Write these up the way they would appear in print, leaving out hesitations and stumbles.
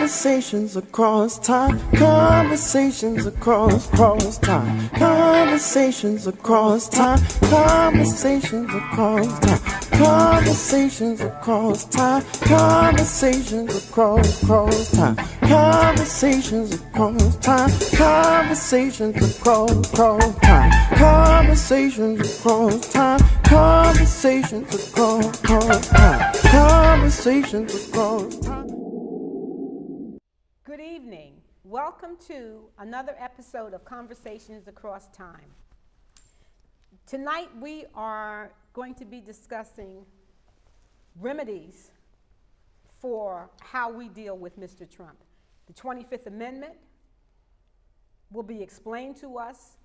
Conversations across time, conversations across time, conversations across time, conversations across time, conversations across time, conversations across time, conversations across time, conversations across time, conversations across time, conversations across time, conversations across time. Good evening. Welcome to another episode of Conversations Across Time. Tonight we are going to be discussing remedies for how we deal with Mr. Trump. The 25th Amendment will be explained to us,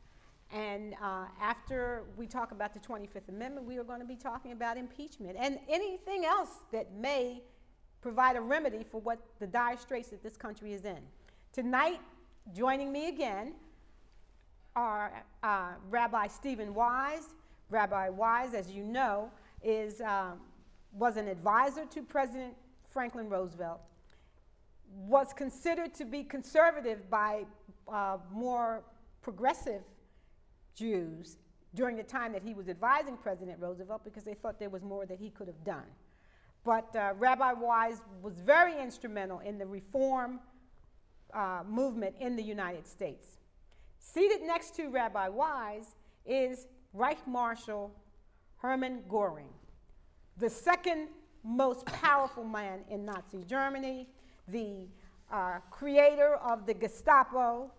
and after we talk about the 25th Amendment, we are going to be talking about impeachment and anything else that may provide a remedy for what the dire straits that this country is in. Tonight, joining me again are Rabbi Stephen Wise. Rabbi Wise, as you know, was an advisor to President Franklin Roosevelt, was considered to be conservative by more progressive Jews during the time that he was advising President Roosevelt because they thought there was more that he could have done. But Rabbi Wise was very instrumental in the reform movement in the United States. Seated next to Rabbi Wise is Reich Marshal Hermann Goering, the second most powerful man in Nazi Germany, the creator of the Gestapo,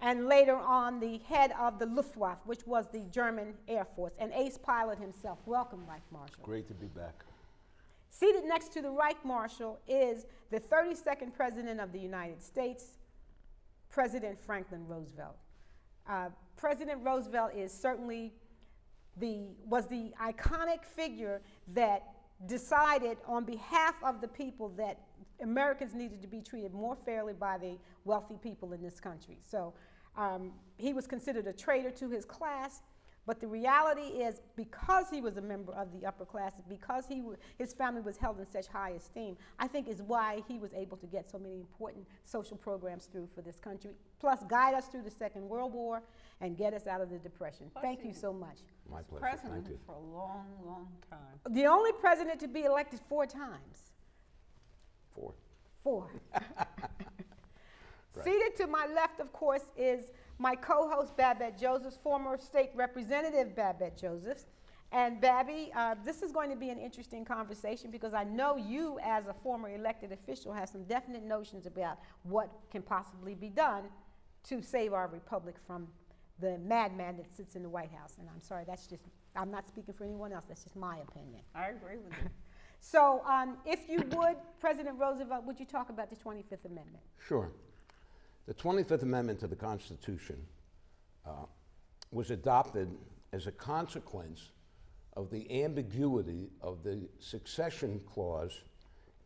and later on the head of the Luftwaffe, which was the German Air Force, an ace pilot himself. Welcome, Reich Marshal. Great to be back. Seated next to the Reich Marshal is the 32nd President of the United States, President Franklin Roosevelt. President Roosevelt is certainly was the iconic figure that decided on behalf of the people that Americans needed to be treated more fairly by the wealthy people in this country. So he was considered a traitor to his class. But the reality is, because he was a member of the upper class, because his family was held in such high esteem, I think is why he was able to get so many important social programs through for this country, plus guide us through the Second World War and get us out of the Depression. Thank you so much. My pleasure. President for a long, long time. The only president to be elected 4 times. Four. Right. Seated to my left, of course, is my co-host, Babette Josephs, former state representative Babette Josephs. And Babby, this is going to be an interesting conversation because I know you, as a former elected official, have some definite notions about what can possibly be done to save our republic from the madman that sits in the White House. And I'm sorry, I'm not speaking for anyone else, that's just my opinion. I agree with you. So if you would, President Roosevelt, would you talk about the 25th Amendment? Sure. The 25th Amendment to the Constitution was adopted as a consequence of the ambiguity of the succession clause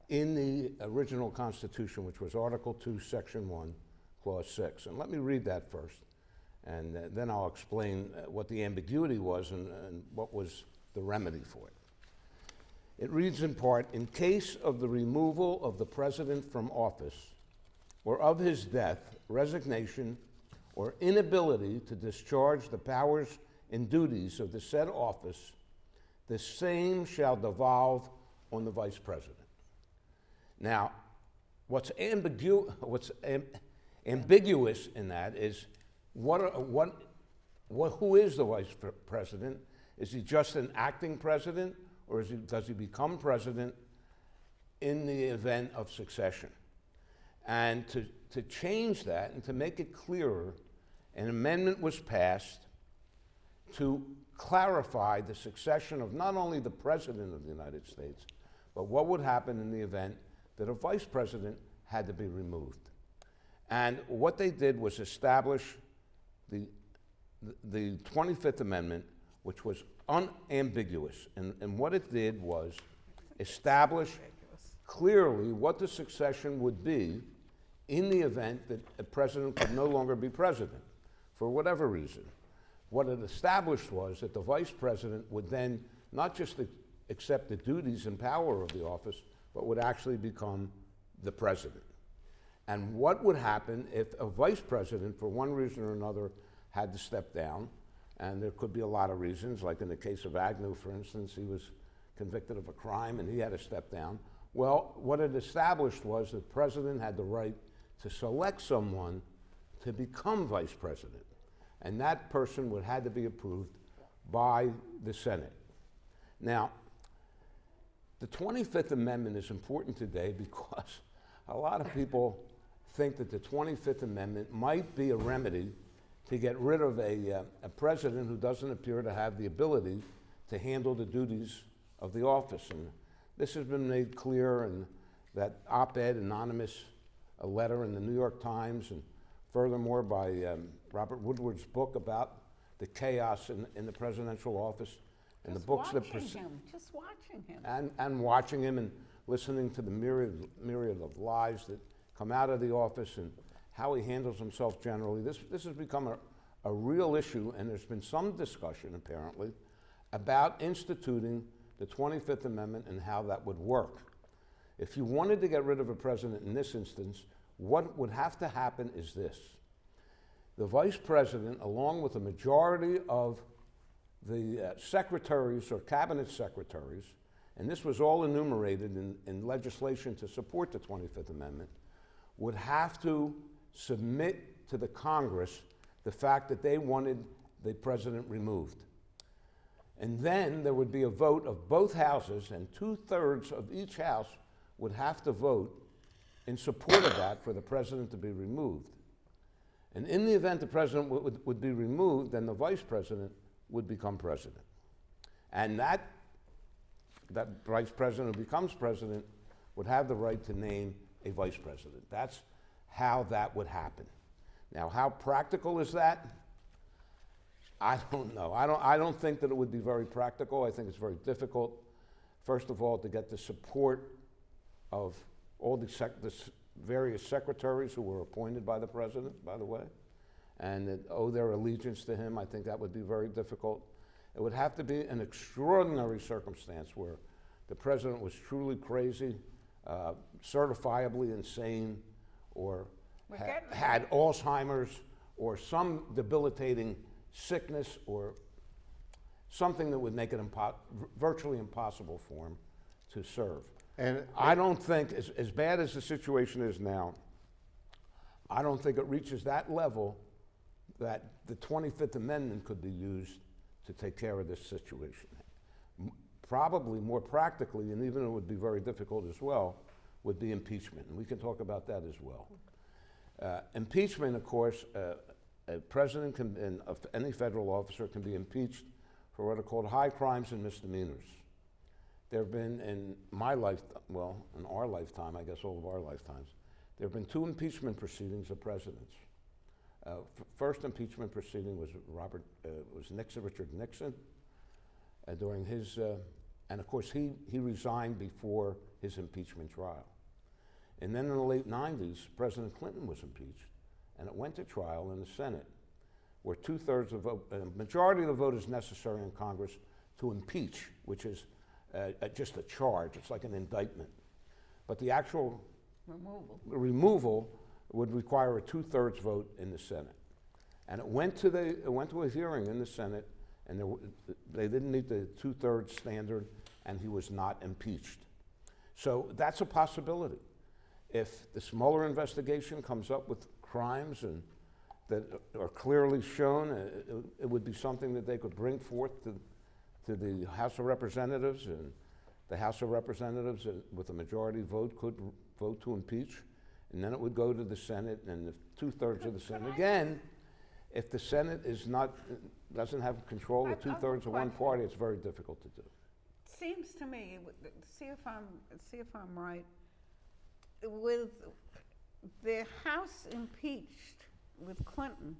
in the original Constitution, which was Article 2, Section 1, Clause 6. And let me read that first, and then I'll explain what the ambiguity was and what was the remedy for it. It reads in part, in case of the removal of the president from office or of his death, resignation, or inability to discharge the powers and duties of the said office, the same shall devolve on the vice president. Now, what's ambiguous in that is who is the vice president? Is he just an acting president, or does he become president in the event of succession? And to change that and to make it clearer, an amendment was passed to clarify the succession of not only the President of the United States, but what would happen in the event that a Vice President had to be removed. And what they did was establish the 25th Amendment, which was unambiguous. And what it did was establish clearly what the succession would be in the event that a president could no longer be president, for whatever reason. What it established was that the vice president would then not just accept the duties and power of the office, but would actually become the president. And what would happen if a vice president, for one reason or another, had to step down? And there could be a lot of reasons, like in the case of Agnew, for instance, he was convicted of a crime and he had to step down. Well, what it established was the president had the right to select someone to become vice president. And that person would have to be approved by the Senate. Now, the 25th Amendment is important today because a lot of people think that the 25th Amendment might be a remedy to get rid of a president who doesn't appear to have the ability to handle the duties of the office. And this has been made clear in that op-ed, anonymous letter in the New York Times, and furthermore by Robert Woodward's book about the chaos in the presidential office, and the books that just watching him. And watching him and listening to the myriad of lies that come out of the office and how he handles himself generally. This has become a real issue, and there's been some discussion, apparently, about instituting the 25th Amendment and how that would work. If you wanted to get rid of a president in this instance, what would have to happen is this. The vice president, along with a majority of the secretaries or cabinet secretaries, and this was all enumerated in legislation to support the 25th Amendment, would have to submit to the Congress the fact that they wanted the president removed. And then there would be a vote of both houses, and 2/3 of each house would have to vote in support of that for the president to be removed. And in the event the president would be removed, then the vice president would become president. And that vice president who becomes president would have the right to name a vice president. That's how that would happen. Now, how practical is that? I don't know. I don't think that it would be very practical. I think it's very difficult, first of all, to get the support of all the various secretaries who were appointed by the president, by the way, and that owe their allegiance to him. I think that would be very difficult. It would have to be an extraordinary circumstance where the president was truly crazy, certifiably insane, or had Alzheimer's, or some debilitating sickness, or something that would make it virtually impossible for him to serve. And I don't think, as bad as the situation is now, I don't think it reaches that level that the 25th Amendment could be used to take care of this situation. Probably more practically, and even it would be very difficult as well, would be impeachment. And we can talk about that as well. Impeachment, of course, a president and any federal officer can be impeached for what are called high crimes and misdemeanors. There have been, in my lifetime, well, in our lifetime, I guess all of our lifetimes, there have been 2 impeachment proceedings of presidents. First impeachment proceeding was Richard Nixon during his, and of course he resigned before his impeachment trial. And then in the late 90s, President Clinton was impeached, and it went to trial in the Senate, where 2/3 of the vote, a majority of the vote is necessary in Congress to impeach, which is just a charge. It's like an indictment. But the actual removal would require a 2/3 vote in the Senate. And it went to a hearing in the Senate, and they didn't meet the 2/3 standard, and he was not impeached. So that's a possibility. If the Mueller investigation comes up with crimes and that are clearly shown, it would be something that they could bring forth to the House of Representatives, and the House of Representatives, with a majority vote, could vote to impeach, and then it would go to the Senate, and if 2/3 of the Senate, again, if the Senate doesn't have control of 2/3 of one party, it's very difficult to do. Seems to me, see if I'm right, with the House impeached with Clinton,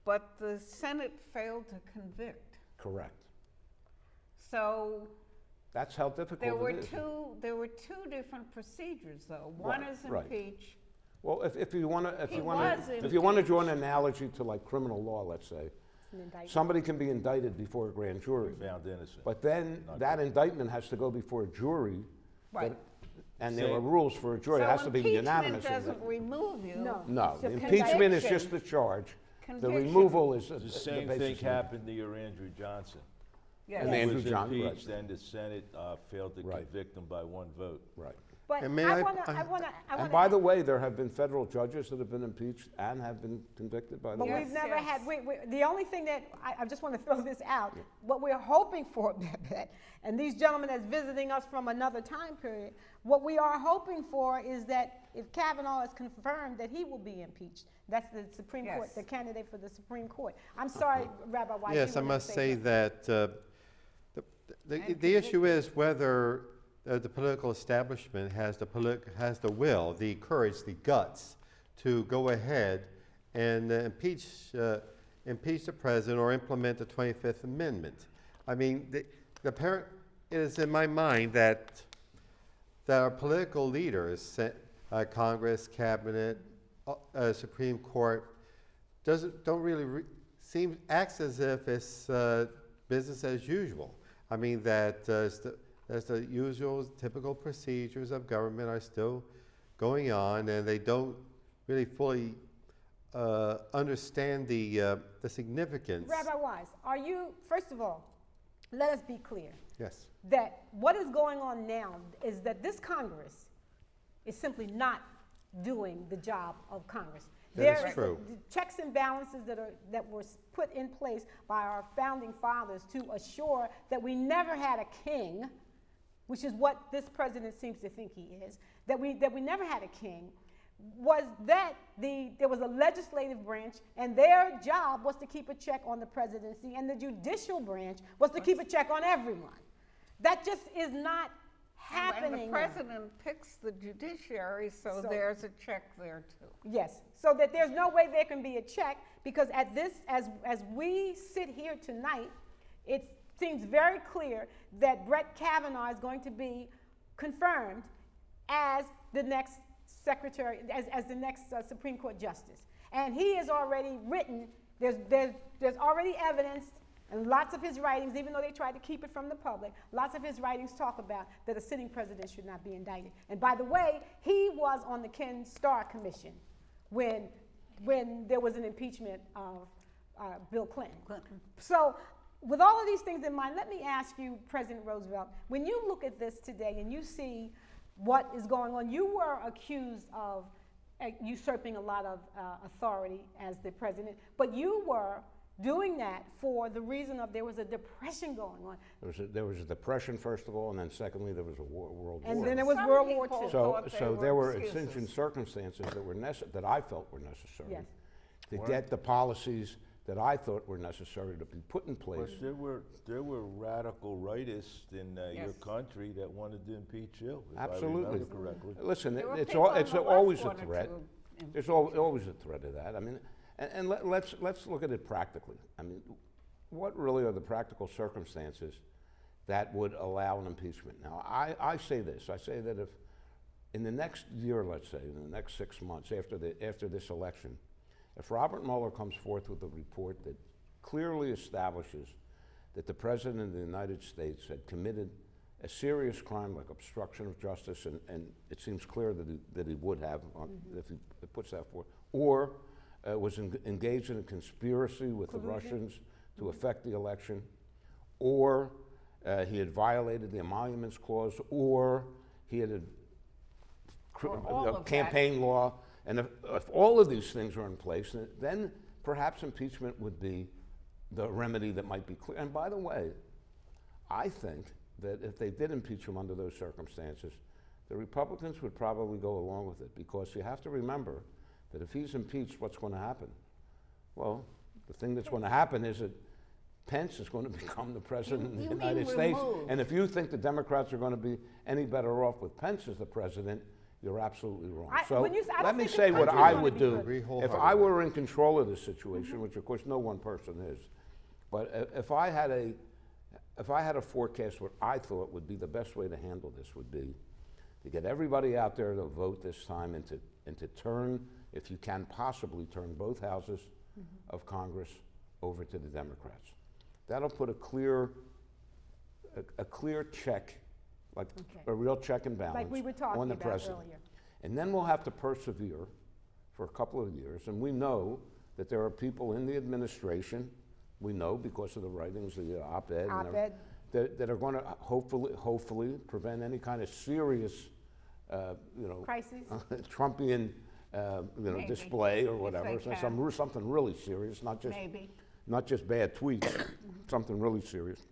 but the Senate failed to convict. Correct. So that's how difficult there were it is. There were 2 different procedures, though. One is impeach. Well, if you want to draw an analogy to like criminal law, let's say, somebody can be indicted before a grand jury, found innocent. but then that indictment has to go before a jury. Right. And there are rules for a jury. It has to be unanimous. So impeachment doesn't remove you. No, It's the a impeachment is conviction. just the charge. The Conviction. removal is The same thing basis. happened to your Andrew Johnson. Yes. And He Andrew was Johnson, right. impeached, and the Senate failed to Right. convict him by 1 vote. Right. But And may I I- want to, I- And by the way, there have been federal judges that have been impeached and have been convicted, by the but way. we've never Yes. had, the only thing that, I just want to throw this out, what we're hoping for, and these gentlemen that's visiting us from another time period, what we are hoping for is that if Kavanaugh is confirmed, that he will be impeached. That's the Supreme Court, Yes. the candidate for the Supreme Court. I'm sorry, Rabbi Wise. Yes, I you wanted must to say something. that the issue is whether the political establishment has the will, the courage, the guts to go ahead and impeach the president or implement the 25th Amendment. I mean, it is in my mind that our political leaders, Congress, Cabinet, Supreme Court, don't really acts as if it's business as usual. I mean that as the usual typical procedures of government are still going on, and they don't really fully understand the significance. Rabbi Wise, are you, first of all, let us be clear Yes. that what is going on now is that this Congress is simply not doing the job of Congress. That is true. The checks and balances that were put in place by our founding fathers to assure that we never had a king, which is what this president seems to think he is, that we never had a king, was that there was a legislative branch, and their job was to keep a check on the presidency, and the judicial branch was to keep a check on everyone. That just is not happening. And the president picks the judiciary, so there's a check there too. Yes, so that there's no way there can be a check, because at this, as we sit here tonight, it seems very clear that Brett Kavanaugh is going to be confirmed as the next secretary, as the next Supreme Court justice. And he is already written, there's already evidence, and lots of his writings, even though they tried to keep it from the public, lots of his writings talk about that a sitting president should not be indicted. And by the way, he was on the Ken Starr Commission when there was an impeachment of Bill Clinton. So with all of these things in mind, let me ask you, President Roosevelt, when you look at this today and you see what is going on, you were accused of usurping a lot of authority as the president, but you were doing that for the reason of there was a depression going on. There was a depression, first of all, and then secondly, there was a world war. And then there was Some World War people II. thought So they there were excuses. exigent circumstances that I felt were necessary Yes. to get the policies that I thought were necessary to be put in place. But there were radical rightists in your Yes. country that wanted to impeach you, if Absolutely. I remember correctly. Listen, There were it's people on it's the left always a wanted threat. to There's always a threat of that. I mean, and let's look at it practically. I mean, what really are the practical circumstances that would allow an impeachment? Now, I say this. I say that if in the next year, let's say, in the next 6 months after this election, if Robert Mueller comes forth with a report that clearly establishes that the President of the United States had committed a serious crime like obstruction of justice, and it seems clear that he would have if he puts that forward, or was engaged in a conspiracy with the Russians to affect the election, or he had violated the Emoluments Clause, or he had a campaign law, and if all of these things are in place, then perhaps impeachment would be the remedy that might be clear. And by the way, I think that if they did impeach him under those circumstances, the Republicans would probably go along with it, because you have to remember that if he's impeached, what's going to happen? Well, the thing that's going to happen is that Pence is going to become the president of the You United mean States. removed. And if you think the Democrats are going to be any better off with Pence as the president, you're absolutely wrong. So when you say- I let don't me think the say what country's I gonna would be do good. Agree if I wholeheartedly. were in control of this situation, which of course no one person is. But if I had a forecast, what I thought would be the best way to handle this would be to get everybody out there to vote this time, and to turn, if you can possibly turn both houses of Congress over to the Democrats. That'll put a clear check like Okay. a real check and balance Like we were talking on the about president. earlier. And then we'll have to persevere for a couple of years. And we know that there are people in the administration, we know because of the writings, the op-ed, and Op-ed. that are going to hopefully prevent any kind of serious, Crises? Trumpian, Maybe, display or if whatever. they So can. something really serious, not just Maybe. not just bad tweets, something really serious.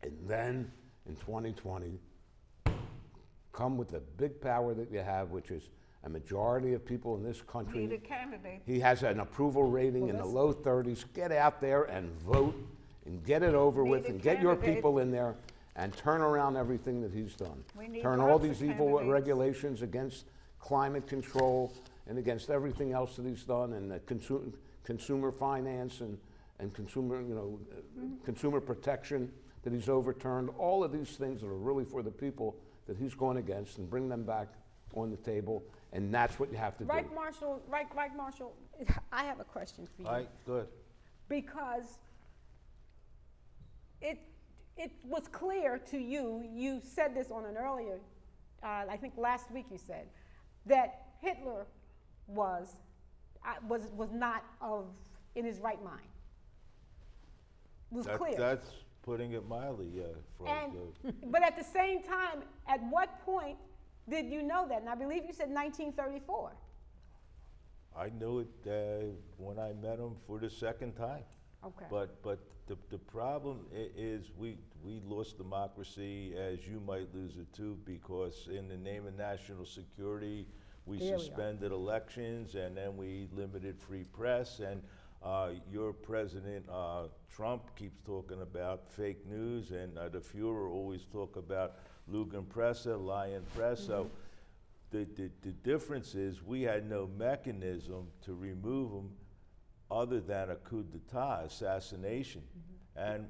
And then in 2020, come with the big power that you have, which is a majority of people in this country. Need a candidate. He has an approval rating in the low 30s. Get out there and vote and get it over with Need a and get your candidate. people in there and turn around everything that he's done. We need Turn all lots of these evil candidates. regulations against climate control and against everything else that he's done, and consumer finance and consumer, consumer protection that he's overturned. All of these things that are really for the people that he's going against, and bring them back on the table, and that's what you have to do. Right, Marshall, I have a question for you. All right, good. Because it was clear to you, you said this on an earlier, I think last week you said, that Hitler was not in his right mind. It was clear. That's putting it mildly, And, but at the same time, at what point did you know that? And I believe you said 1934. I knew it when I met him for the second time. Okay. But the problem is we lost democracy, as you might lose it too, because in the name of national security, we There we are. suspended elections, and then we limited free press, and your president, Trump, keeps talking about fake news, and the Fuhrer always talk about Lügenpresse, lying press. So the difference is we had no mechanism to remove him other than a coup d'etat, assassination. And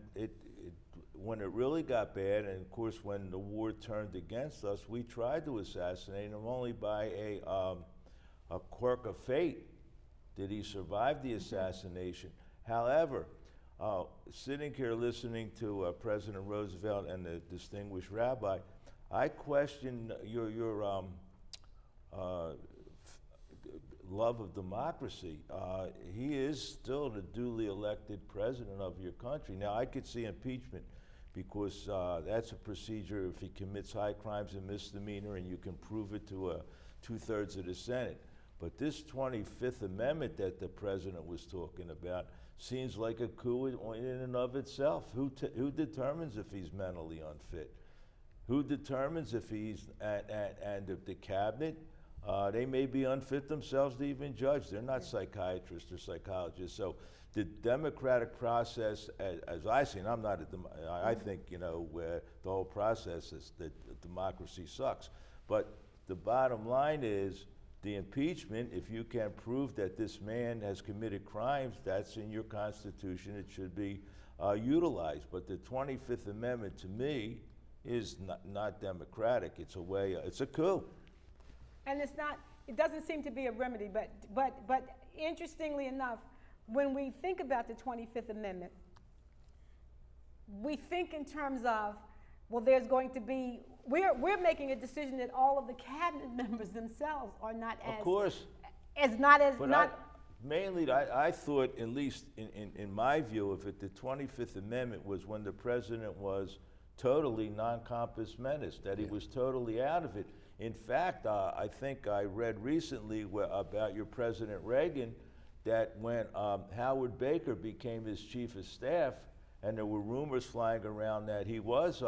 when it really got bad, and of course when the war turned against us, we tried to assassinate him. Only by a quirk of fate did he survive the assassination. However, sitting here listening to President Roosevelt and the distinguished rabbi, I question your love of democracy. He is still the duly elected president of your country. Now, I could see impeachment because that's a procedure if he commits high crimes and misdemeanor, and you can prove it to 2/3 of the Senate. But this 25th Amendment that the president was talking about seems like a coup in and of itself. Who determines if he's mentally unfit? Who determines if he's, and if the cabinet, they may be unfit themselves to even judge. They're not psychiatrists or psychologists. So the democratic process, as I see, and I'm not I think, where the whole process is that democracy sucks. But the bottom line is, the impeachment, if you can prove that this man has committed crimes, that's in your Constitution, it should be utilized. But the 25th Amendment, to me, is not democratic. It's a coup. And it doesn't seem to be a remedy, but interestingly enough, when we think about the 25th Amendment, we think in terms of, well, there's going to be, we're making a decision that all of the cabinet members themselves are not as, Of course. Mainly, I thought, at least in my view of it, the 25th Amendment was when the president was totally non-compos mentis, that he was totally out of it. In fact, I think I read recently about your President Reagan, that when Howard Baker became his chief of staff, and there were rumors flying around that he was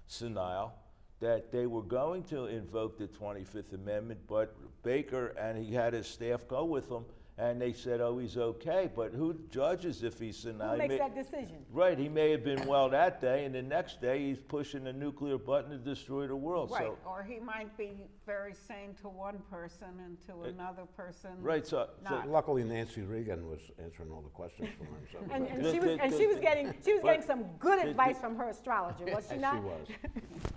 senile, that they were going to invoke the 25th Amendment, but Baker and he had his staff go with him, and they said, oh, he's okay. But who judges if he's senile? who makes that decision? Right, he may have been well that day, and the next day he's pushing a nuclear button to destroy the world. Right, So, or he might be very sane to one person and to another person. right, so not. Luckily, Nancy Reagan was answering all the questions for him. So And The- she was getting but some good advice from her astrologer, was she and not? she was.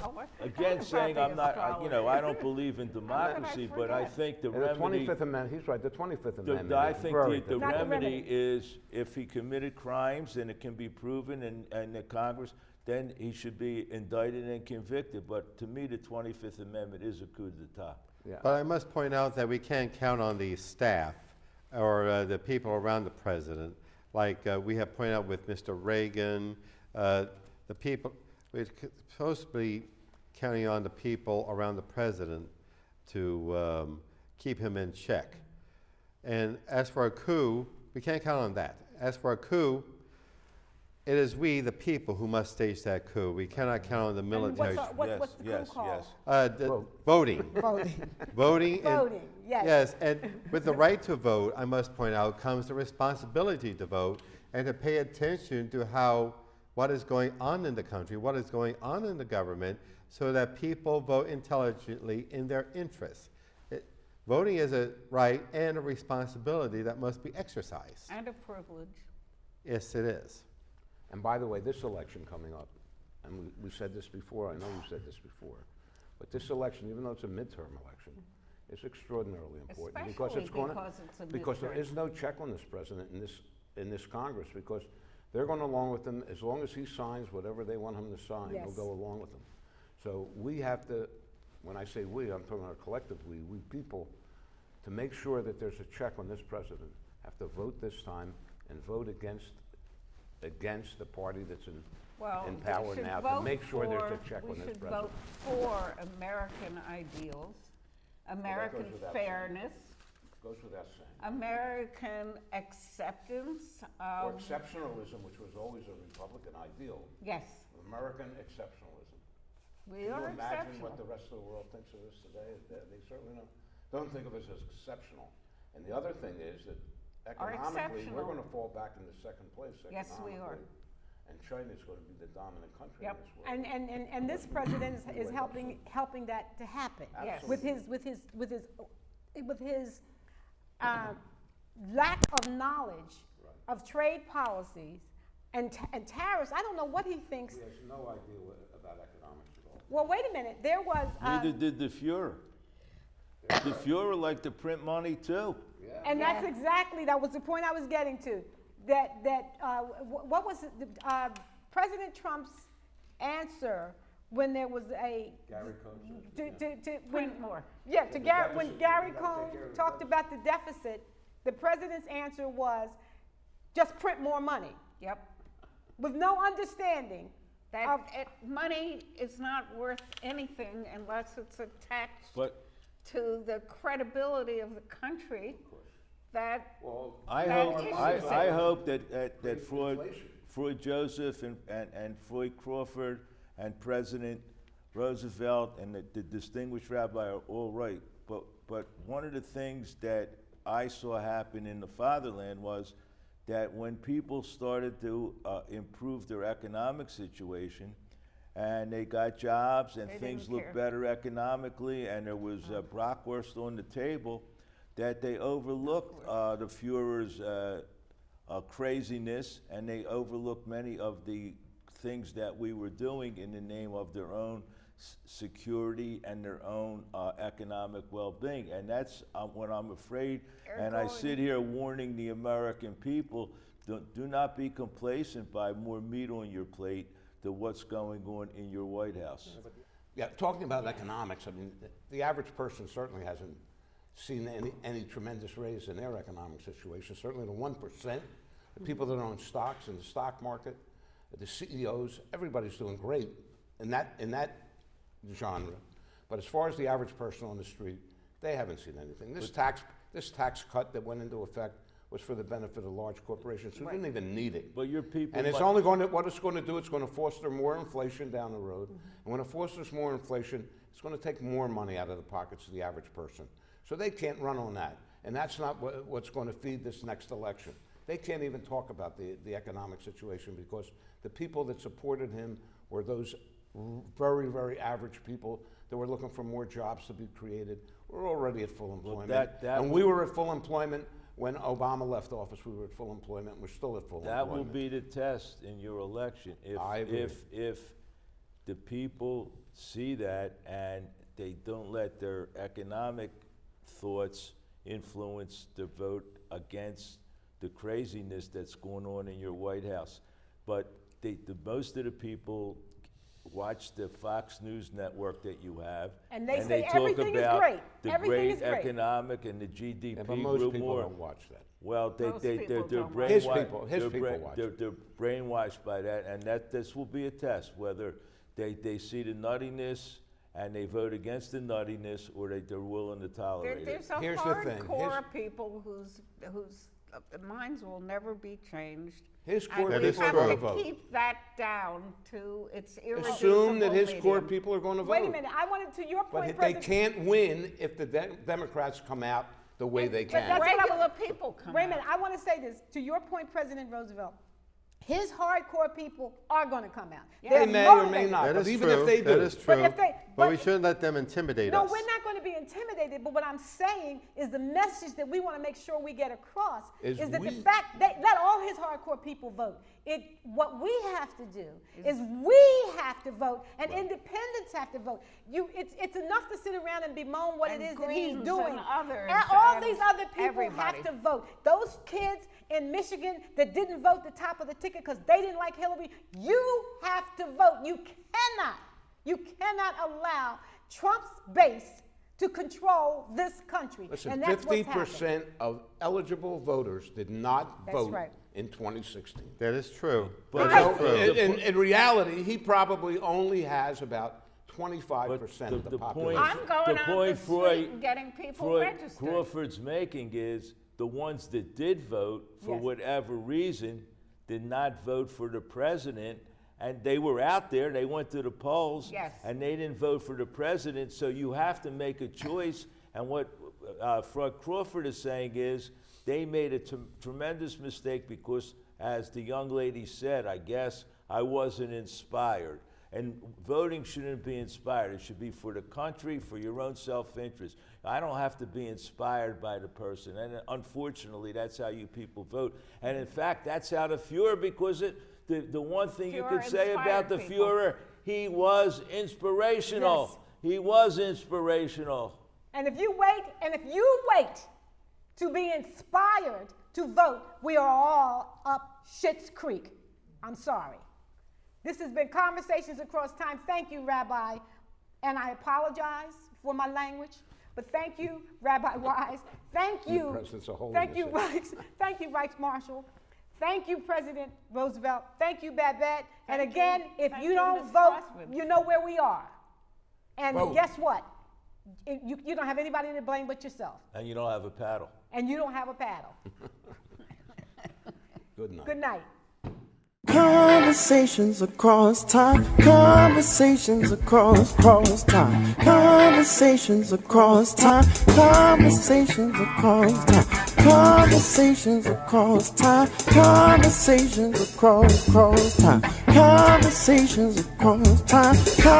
Oh, what? again, About saying the I'm not, astrologer. I don't believe in democracy, but I think the And the remedy. 25th Amendment, he's right, the 25th Amendment. I is think very the different. Not the remedy remedy. is if he committed crimes and it can be proven and the Congress, then he should be indicted and convicted. But to me, the 25th Amendment is a coup d'etat. Yeah. But I must point out that we can't count on the staff or the people around the president. Like we have pointed out with Mr. Reagan, the people, we're supposed to be counting on the people around the president to keep him in check. And as for a coup, we can't count on that. As for a coup, it is we, the people, who must stage that coup. We cannot count on the And military. what's the coup called? Voting. Voting. Voting. Voting, yes. Yes, and with the right to vote, I must point out, comes the responsibility to vote and to pay attention to what is going on in the country, what is going on in the government, so that people vote intelligently in their interests. Voting is a right and a responsibility that must be exercised. And a privilege. Yes, it is. And by the way, this election coming up, and we said this before, I know you said this before, but this election, even though it's a midterm election, is extraordinarily important because Especially it's going because it's a because there midterm. is no check on this president in this Congress, because they're going along with him as long as he signs whatever they want him to sign. Yes. They'll go along with him. So we have to, when I say we, I'm talking about collectively, we people, to make sure that there's a check on this president, have to vote this time and vote against the party that's in power we should now, to vote make sure there's a check we on this should president. vote for American ideals, American without saying. fairness, Goes without saying. American acceptance Or of, exceptionalism, which was always a Republican ideal. yes, American exceptionalism. we Can are you imagine what the exceptional. rest of the world thinks of us today? They certainly don't think of us as exceptional. And the other thing is that economically, we're exceptional. going to fall back into second place Yes, we are. economically. And China's going to be the dominant country Yep. in this world. And this president is helping that to happen. Yes. With his lack of knowledge of trade policies and tariffs. I don't know what he thinks. He has no idea about economics at all. Well, wait a minute. There was Neither did the Fuhrer. The Fuhrer liked to print money too. and that's exactly, that was the point I was getting to. What was President Trump's answer when there was a Gary Cohn said, Print more. Yeah, to Gary, when deficit, Gary you gotta Cohn take care of the talked about the deficit, the president's answer was, just print more money, Yep. with no understanding of, Money is not worth anything unless it's attached But to the credibility of the country that well, I That hope, is I hope that Floyd, inflation. Floyd Joseph and Floyd Crawford and President Roosevelt and the distinguished rabbi are all right. But one of the things that I saw happen in the fatherland was that when people started to improve their economic situation and they got jobs and They things didn't looked care. better economically and there was bratwurst on the table, that they overlooked the Fuhrer's craziness, and they overlooked many of the things that we were doing in the name of their own security and their own economic well-being. And that's what I'm afraid, and I sit here warning the American people, do not be complacent by more meat on your plate to what's going on in your White House. Yeah, talking about economics, I mean, the average person certainly hasn't seen any tremendous raise in their economic situation. Certainly the 1%, the people that own stocks in the stock market, the CEOs, everybody's doing great in that genre. But as far as the average person on the street, they haven't seen anything. This tax cut that went into effect was for the benefit of large corporations who didn't even need it. But your people, And it's only going to, what it's going to do, it's going to foster more inflation down the road. And when it fosters more inflation, it's going to take more money out of the pockets of the average person. So they can't run on that. And that's not what's going to feed this next election. They can't even talk about the economic situation because the people that supported him were those very, very average people that were looking for more jobs to be created. We're already at full employment. And we were at full employment when Obama left office. We were at full employment. We're still at full employment. that will be the test in your election. I agree. If the people see that and they don't let their economic thoughts influence the vote against the craziness that's going on in your White House. But most of the people watch the Fox News network that you have, And they say talk everything is about great. the Everything is great great. economic and the GDP Yeah, but most grew people more. don't watch that. Well, Most people they're don't watch His brainwashed. people- his people watch it. They're brainwashed by that, and this will be a test whether they see the nuttiness and they vote against the nuttiness, or they're willing to tolerate There's it. a Here's the thing. hardcore people whose minds will never be changed. His core And That we is people are true. going to have to vote. keep that down to its irreducible Assume that his core medium. people are going to vote. Wait a minute, I wanted to your point, But they President. can't win if the Democrats come out the way they But can. that's what I Regular was- people come Wait a minute, out. I want to say this. To your point, President Roosevelt, his hardcore people are going to come out. Yeah. They're They may or may motivated. not. That But is even true. if they That do. is But true. if they- But we but- shouldn't let them intimidate No, us. we're not going to be intimidated, but what I'm saying is the message that we want to make sure we get across Is is that the we- fact that let all his hardcore people vote. What we have to do is we have to vote, and independents have to vote. It's enough to sit around and bemoan what And it is that he's Greens doing. and others all and these other people everybody. have to vote. Those kids in Michigan that didn't vote the top of the ticket because they didn't like Hillary, you have to vote. You cannot allow Trump's base to control this country. Listen, and that's what's happening. 50% of eligible voters did not That's vote right. in 2016. That is true. But That So, is true. in reality, he probably only has about 25% of the point, population. I'm going the out point the street and getting people registered. Crawford's making is the ones that did vote for Yes. whatever reason did not vote for the president, and they were out there, they went to the polls, Yes. and they didn't vote for the president, so you have to make a choice. And what Crawford is saying is they made a tremendous mistake because, as the young lady said, I guess, I wasn't inspired. And voting shouldn't be inspired. It should be for the country, for your own self-interest. I don't have to be inspired by the person. And unfortunately, that's how you people vote. And in fact, that's how the Fuhrer, because the one thing you Fuhrer could say about the inspired people. Fuhrer, he was inspirational. Yes. He was inspirational. And if you wait to be inspired to vote, we are all up Schitt's Creek. I'm sorry. This has been Conversations Across Time. Thank you, Rabbi. And I apologize for my language, but thank you, Rabbi Wise. Thank you. President's a holy Thank you, mistake. Reichs. Thank you, Reichsmarshal. Thank you, President Roosevelt. Thank you, Babette. And Thank again, you. if Thank you you, don't Ms. vote, Crossman. you know where we are. And Vote. guess what? You don't have anybody to blame but yourself. And you don't have a paddle. And you don't have a paddle. Good night. Good night. Conversations across time. Conversations across time. Conversations across time. Conversations across time. Conversations across time. Conversations across time. Conversations across time.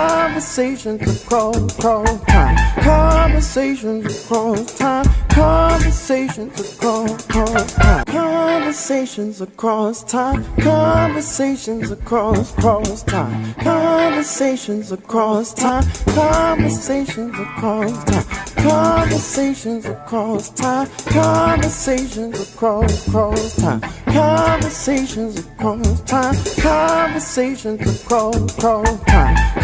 Conversations across time. Conversations across time. Conversations across time. Conversations across time. Conversations across time. Conversations across time. Conversations across time. Conversations across time. Conversations across time. Conversations across time. Conversations across time.